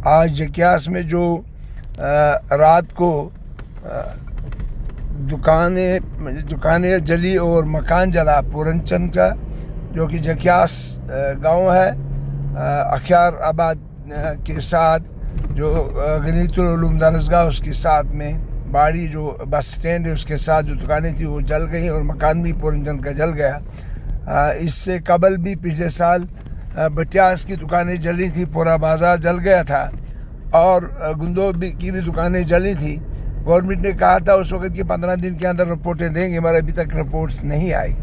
आज जकियास में जो रात को दुकानें जली और मकान जला पूरनचंद का, जो कि जकियास गांव है, अख्यार आबाद के साथ जो गनीतुल उलूम दरसगाह उसके साथ में बाड़ी जो बस स्टैंड है उसके साथ जो दुकानें थी वो जल गई और मकान भी पूरनचंद का जल गया। इससे कबल भी पिछले साल बटियास की दुकानें जली थी, पूरा बाज़ार जल गया था और गुंदो की भी दुकानें जली थी। गवर्नमेंट ने कहा था उस वक्त कि 15 दिन के अंदर रिपोर्टें देंगे, मगर अभी तक रिपोर्ट्स नहीं आई।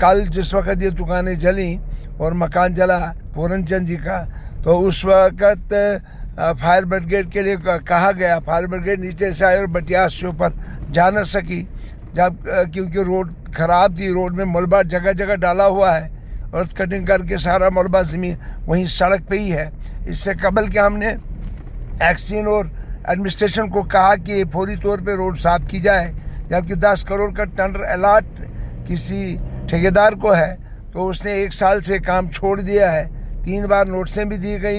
कल जिस वक्त ये दुकानें जली और मकान जला पूरनचंद जी का, तो उस वक्त फायर ब्रिगेड के लिए कहा गया। फायर ब्रिगेड नीचे से आई और बटियास से ऊपर जा न सकी, जब क्योंकि रोड ख़राब थी, रोड में मलबा जगह जगह डाला हुआ है और कटिंग करके सारा मलबा ज़मीन वहीं सड़क पे ही है। इससे कबल के हमने एक्सिन और एडमिनिस्ट्रेशन को कहा कि फौरी तौर पे रोड साफ़ की जाए, जबकि 10 करोड़ का टेंडर अलाट किसी ठेकेदार को है, तो उसने 1 साल से काम छोड़ दिया है। 3 बार नोटिसें भी दी गई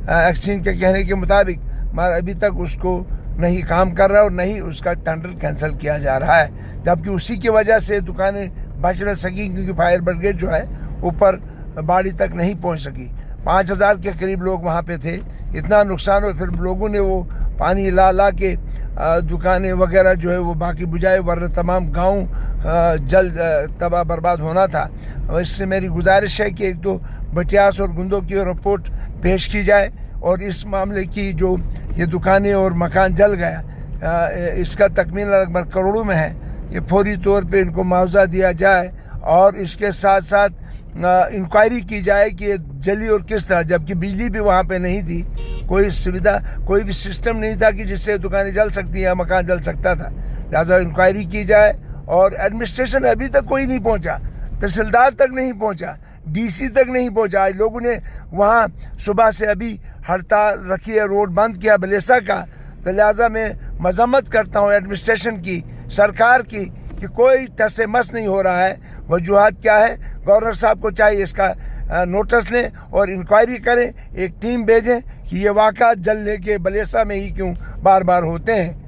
एक्सिन के कहने के मुताबिक, मगर अभी तक उसको नहीं काम कर रहा और नहीं उसका टेंडर कैंसिल किया जा रहा है, जबकि उसी की वजह से दुकानें बच न सकी, क्योंकि फायर ब्रिगेड जो है ऊपर बाड़ी तक नहीं पहुंच सकी। 5000 के करीब लोग वहाँ पे थे, इतना नुकसान हो, फिर लोगों ने वो पानी ला के दुकानें वगैरह जो है वो बाकी बुझाए, वरना तमाम गांव जल तबाह बर्बाद होना था। इससे मेरी गुजारिश है कि एक तो बटियास और गुंदो की रिपोर्ट पेश की जाए और इस मामले की जो ये दुकानें और मकान जल गया इसका तकमीला लगभग करोड़ों में है, ये फौरी तौर पे इनको मुआवजा दिया जाए और इसके साथ साथ इंक्वायरी की जाए कि ये जली और किस तरह, जबकि बिजली भी वहाँ पे नहीं थी, कोई सुविधा कोई भी सिस्टम नहीं था कि जिससे दुकानें जल सकती हैं या मकान जल सकता था। लिहाजा इंक्वायरी की जाए और एडमिनिस्ट्रेशन अभी तक कोई नहीं पहुँचा, तहसीलदार तक नहीं पहुँचा, डीसी तक नहीं पहुँचा। आज लोगों ने वहाँ सुबह से अभी हड़ताल रखी है, रोड बंद किया बलेसा का। तो लिहाजा मैं मजम्मत करता हूँ एडमिनिस्ट्रेशन की, सरकार की, कि कोई टस से मस नहीं हो रहा है। वजूहत क्या है, गवर्नर साहब को चाहिए इसका नोटिस लें और इंक्वायरी करें, एक टीम भेजें कि ये वाक़ा जलने के बलेसा में ही क्यों बार बार होते हैं।